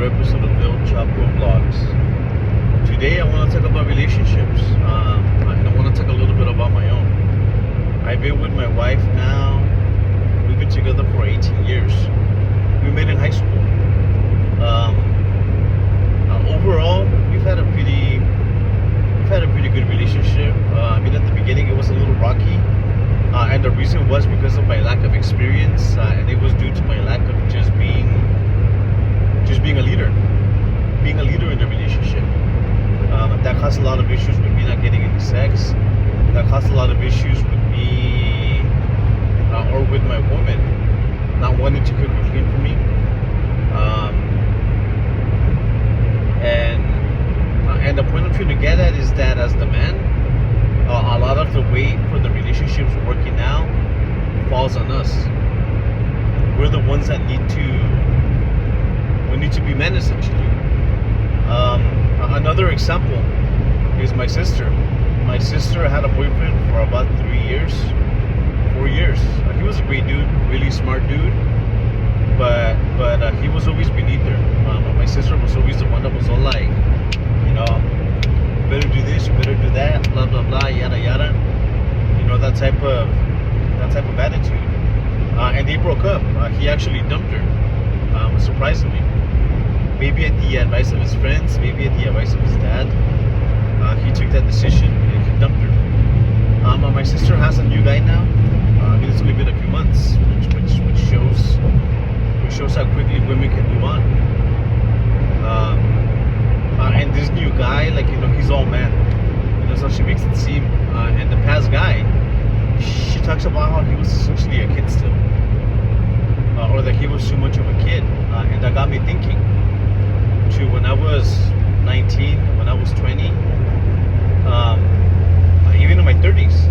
another episode of Bill Chapo Vlogs. Today I want to talk about relationships. And I want to talk a little bit about my own. I've been with my wife now. We've been together for 18 years. We met in high school. Overall, we've had a pretty good relationship. At the beginning it was a little rocky, and the reason was because of my lack of experience, and it was due to my lack of just being a leader in the relationship. That caused a lot of issues with me not getting any sex. That caused a lot of issues with me or with my woman not wanting to cook or clean for me. And the point I'm trying to get at is that as the man, a lot of the weight for the relationships working now falls on us. We're the ones that need to be men, essentially. Another example is my sister. My sister had a boyfriend for about 4 years. He was a great dude, really smart dude, but he was always beneath her. My sister was always the one that was all like, you better do this, you better do that, blah blah blah, yada yada. That type of attitude. And they broke up. He actually dumped her, surprisingly. Maybe at the advice of his friends, maybe at the advice of his dad. He took that decision and he dumped her. My sister has a new guy now. It's only been a few months, which shows how quickly women can move on. And this new guy, he's all man. That's how she makes it seem. And the past guy, she talks about how he was essentially a kid still, or that he was too much of a kid. And that got me thinking. When I was 19, when I was 20, even in my 30s.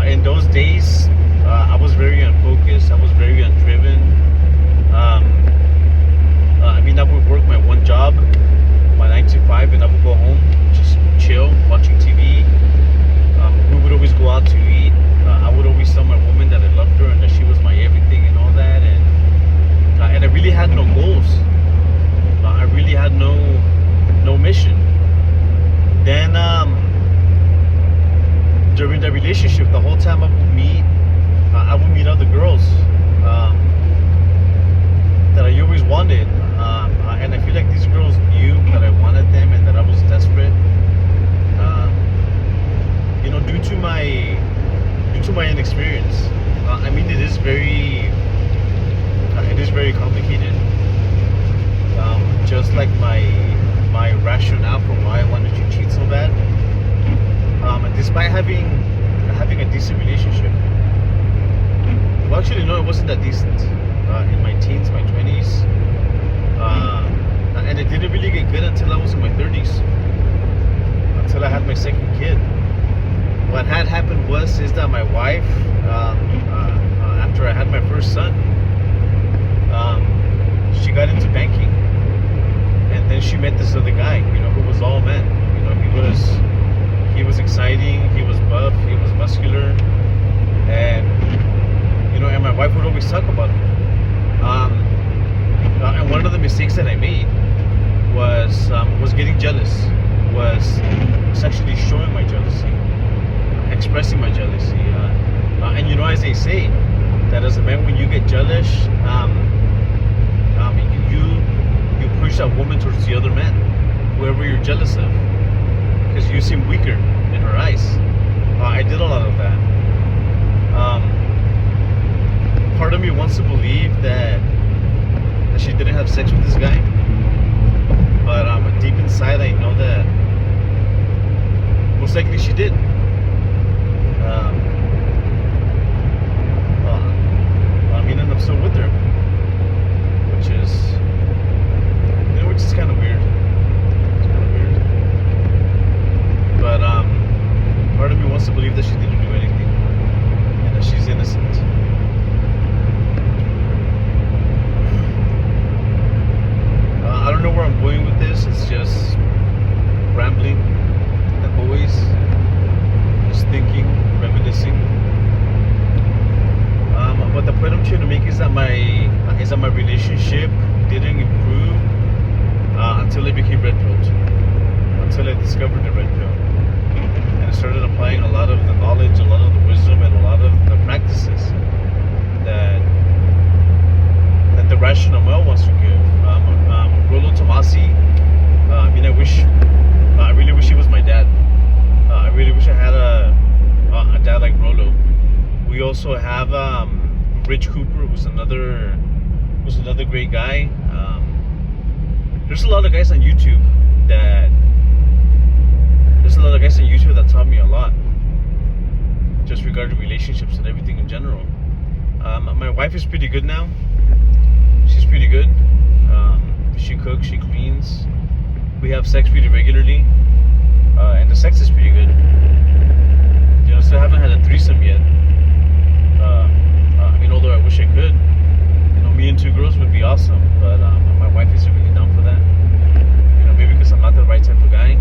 In those days, I was very unfocused. I was very undriven. I would work my one job, my 9 to 5, and I would go home, just chill, watching TV. We would always go out to eat. I would always tell my woman that I loved her and that she was my everything and all that. And I really had no goals. I really had no mission. Then during the relationship, the whole time I would meet other girls that I always wanted, and I feel like these girls knew that I wanted them and that I was desperate. Due to my inexperience. It is very complicated. Just like my rationale for why I wanted to cheat so bad. And despite having a decent relationship. Well, actually, no, it wasn't that decent. In my teens, my 20s. And it didn't really get good until I was in my 30s. Until I had my second kid. What had happened is that my wife, after I had my first son, she got into banking. And then she met this other guy, who was all men. He was exciting, he was buff, he was muscular, and and my wife would always talk about him. And one of the mistakes that I made was getting jealous, was actually showing my jealousy, expressing my jealousy. And as they say, that as a man, when you get jealous, you push that woman towards the other man, whoever you're jealous of, because you seem weaker in her eyes. I did a lot of that. Part of me wants to believe that she didn't have sex with this guy, but deep inside I know that most likely she did. And I'm still with her, which is kind of weird. But part of me wants to believe that she didn't do anything and that she's innocent. I don't know where I'm going with this. It's just rambling, like always, just thinking, reminiscing. But the point I'm trying to make is that my relationship didn't improve until I became red pilled, until I discovered the red pill, and I started applying a lot of the knowledge, a lot of the wisdom, and a lot of the practices that the rational male wants to give. Rollo Tomasi. I really wish he was my dad. I really wish I had a dad like Rollo. We also have Rich Cooper, who's another great guy. There's a lot of guys on YouTube that taught me a lot, just regarding relationships and everything in general. My wife is pretty good now. She's pretty good. She cooks, she cleans. We have sex pretty regularly, and the sex is pretty good. Still haven't had a threesome yet. Although I wish I could. Me and two girls would be awesome, but my wife isn't really down for that. Maybe because I'm not the right type of guy.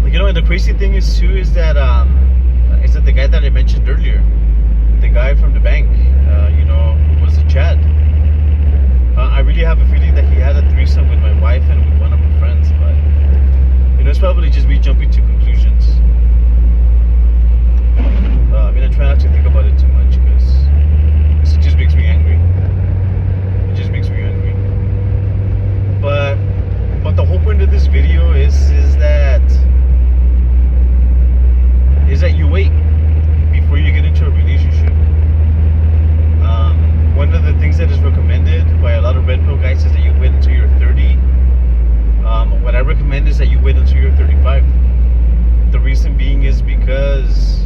And the crazy thing is that the guy that I mentioned earlier, the guy from the bank, who was a Chad. I really have a feeling that he had a threesome with my wife and with one of her friends, but it's probably just me jumping to conclusions. I try not to think about it too much because it just makes me angry. It just makes me angry. But the whole point of this video is that you wait before you get into a relationship. One of the things that is recommended by a lot of red pill guys is that you wait until you're 30. What I recommend is that you wait until you're 35. The reason being is because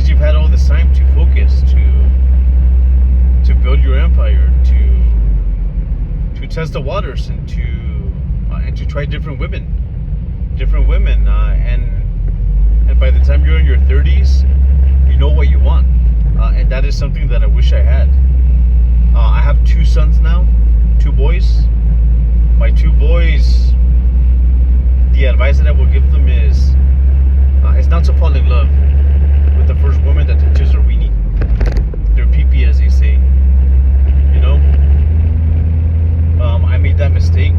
you've had all this time to focus, to build your empire, to test the waters, and to try different women, and by the time you're in your 30s, you know what you want, and that is something that I wish I had. I have 2 sons now, 2 boys. My 2 boys, the advice that I will give them is not to fall in love with the first woman that touches their weenie, their pee-pee, as they say. I made that mistake.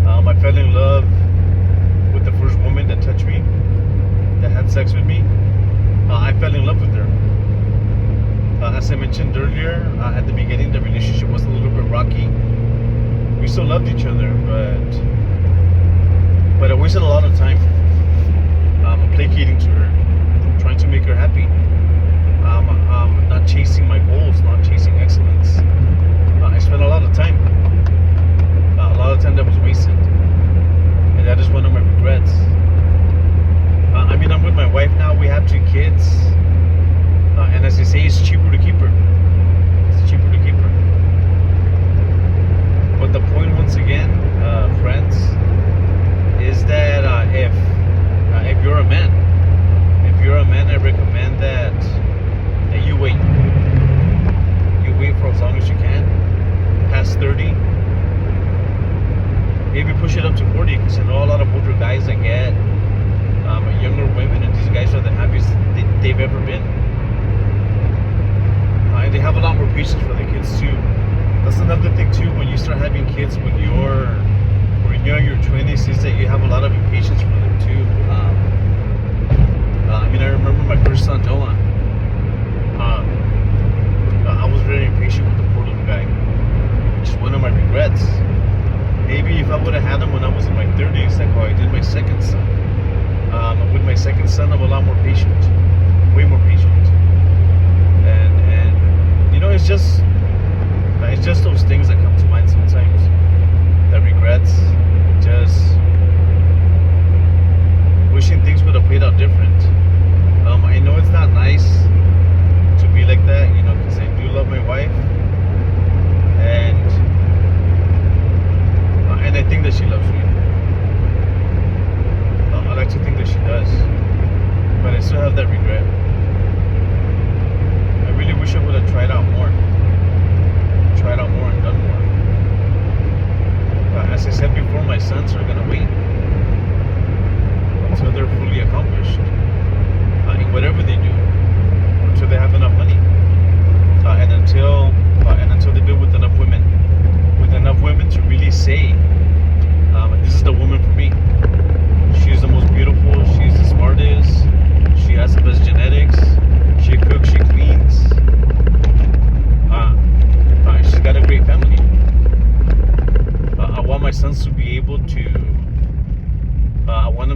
I fell in love with the first woman that touched me, that had sex with me. I fell in love with her. As I mentioned earlier, at the beginning, the relationship was a little bit rocky. We still loved each other, but I wasted a lot of time placating to her, trying to make her happy. Not chasing my goals, not chasing excellence. I spent a lot of time that was wasted, and that is one of my regrets. I'm with my wife now. We have 2 kids, and as they say, it's cheaper to keep her. It's cheaper to keep her. But the point, once again, friends, is that if you're a man, I recommend that you wait. You wait for as long as you can, past 30. Maybe push it up to 40, because I know a lot of older guys that get younger women, and these guys are the happiest they've ever been. And they have a lot more patience for the kids too. That's another thing too. When you start having kids when you're in your 20s, is that you have a lot of impatience for them too. I remember my first son, Dylan. I was very impatient with the poor little guy, which is one of my regrets. Maybe if I would have had him when I was in my 30s, like how I did my second son. With my second son, I'm a lot more patient, way more patient, and it's just those things that come to mind sometimes. The regrets, just wishing things would have played out different. I know it's not nice to be like that, because I do love my wife, and I think that she loves me. I like to think that she does, but I still have that regret. I really wish I would have tried out more and done more. As I said before, my sons are gonna wait until they're fully accomplished in whatever they do, until they have enough money, and until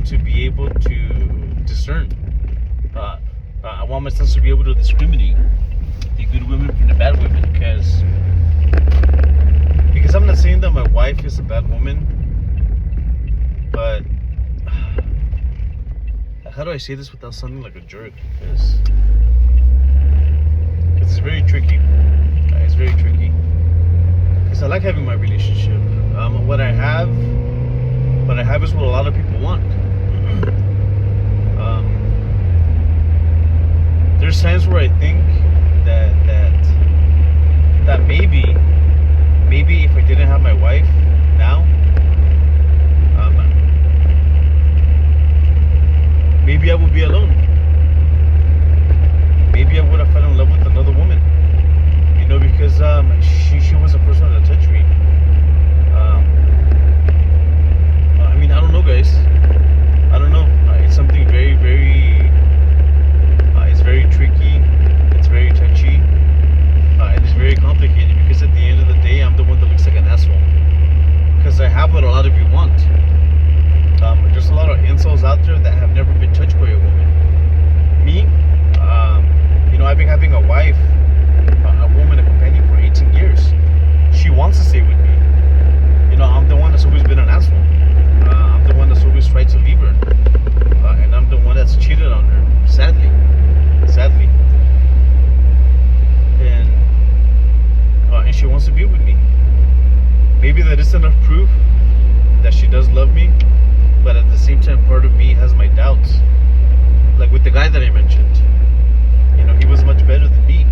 want to be able to discern. I want my sons to be able to discriminate the good women from the bad women, because I'm not saying that my wife is a bad woman, but how do I say this without sounding like a jerk? Because it's very tricky. It's very tricky. Because I like having my relationship. What I have is what a lot of people want. There's times where I think that maybe if I didn't have my wife now, maybe I would be alone. Maybe I would have fell in love with another woman. Because she was the first one to touch me. I don't know, guys. I don't know. It's something very, very. It's very tricky. It's very touchy. And it's very complicated because at the end of the day, I'm the one that looks like an asshole. Because I have what a lot of you want. There's a lot of incels out there that have never been touched by a woman. Me, I've been having a wife, a woman, a companion for 18 years. She wants to stay with me. I'm the one that's always been an asshole. I'm the one that's always tried to leave her. And I'm the one that's cheated on her, sadly. And she wants to be with me. Maybe that is enough proof that she does love me, but at the same time, part of me has my doubts. Like with the guy that I mentioned, he was much better than me.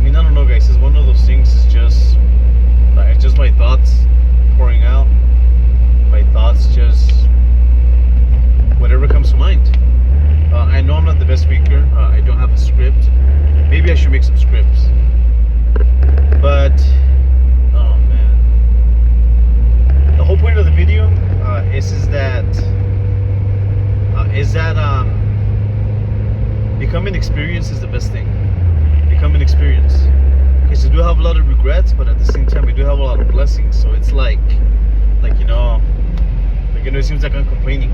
I don't know, guys. It's one of those things. It's just my thoughts pouring out. My thoughts, just whatever comes to mind. I know I'm not the best speaker. I don't have a script. Maybe I should make some scripts. But oh man, the whole point of the video is that becoming experienced is the best thing. Becoming experienced. Because I do have a lot of regrets, but at the same time, I do have a lot of blessings. So it's it seems like I'm complaining.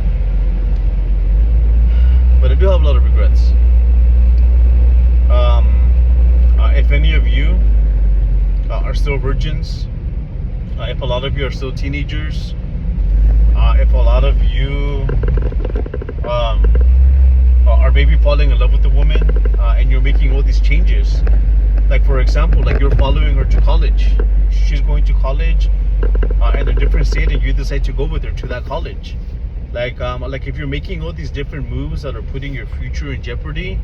But I do have a lot of regrets. If any of you are still virgins, if a lot of you are still teenagers, if a lot of you are maybe falling in love with a woman and you're making all these changes, like for example, like you're following her to college. She's going to college in a different state, and you decide to go with her to that college. Like if you're making all these different moves that are putting your future in jeopardy,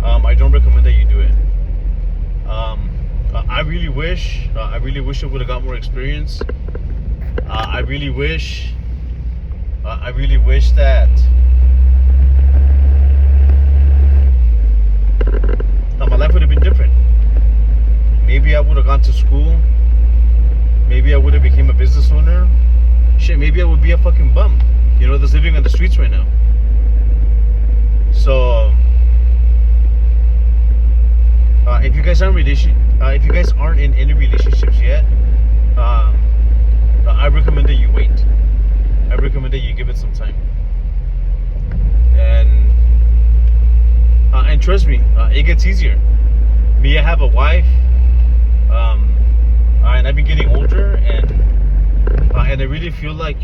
I don't recommend that you do it. I really wish I would have got more experience. I really wish that my life would have been different. Maybe I would have gone to school. Maybe I would have became a business owner. Shit, maybe I would be a fucking bum, that's living on the streets right now. So if you guys aren't in any relationships yet, I recommend that you wait. I recommend that you give it some time. And trust me, it gets easier. Me, I have a wife, and I've been getting older, and I really feel like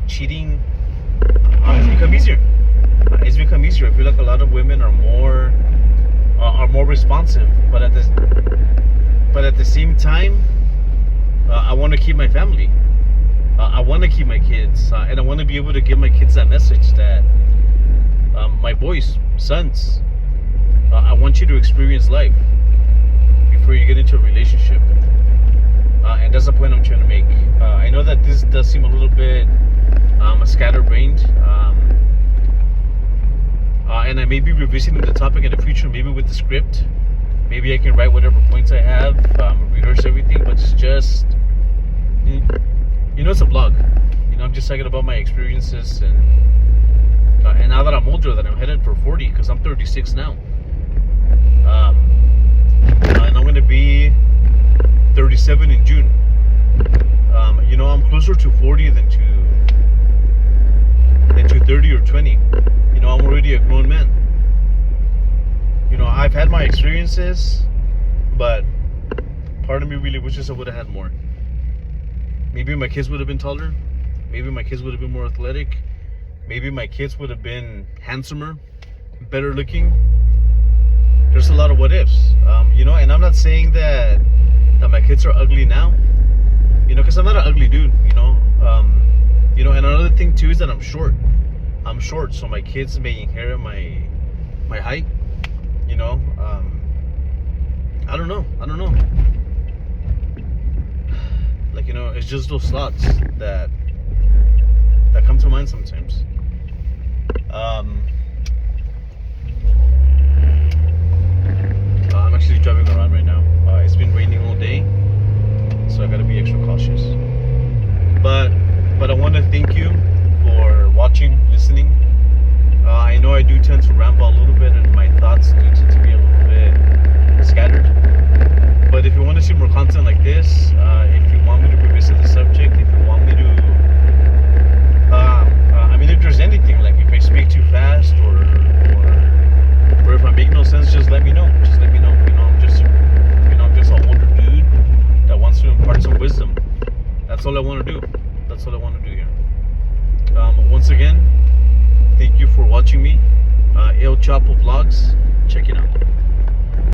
cheating has become easier. It's become easier. I feel like a lot of women are more responsive, but at the same time, I want to keep my family. I want to keep my kids, and I want to be able to give my kids that message that my boys, sons, I want you to experience life before you get into a relationship. And that's the point I'm trying to make. I know that this does seem a little bit scatterbrained, and I may be revisiting the topic in the future, maybe with the script. Maybe I can write whatever points I have, rehearse everything, but it's just, it's a blog. I'm just talking about my experiences, and now that I'm older, that I'm headed for 40, because I'm 36 now. And I'm going gonna be 37 in June. You know, I'm closer to 40 than to 30 or 20. You know, I'm already a grown man. You know, I've had my experiences, but part of me really wishes I would have had more. Maybe my kids would have been taller. Maybe my kids would have been more athletic. Maybe my kids would have been handsomer, better looking. There's a lot of what ifs. You know, and I'm not saying that my kids are ugly now. You know, because I'm not an ugly dude. You know, and another thing too is that I'm short. I'm short, so my kids may inherit my height. You know, I don't know. Like, you know, it's just those thoughts that come to mind sometimes. I'm actually driving around right now. It's been raining all day, so I gotta be extra cautious. But I want to thank you for watching, listening. I know I do tend to ramble a little bit, and my thoughts do tend to be a little bit scattered. But if you want to see more content like this, if you want me to revisit the subject, if you want me to, I mean, if there's anything, like if I speak too fast or if I make no sense, just let me know. Just let me know. You know, I'm just an older dude that wants to impart some wisdom. That's all I want to do. That's all I want to do here. Once again, thank you for watching me. El Chapo Vlogs. Check it out.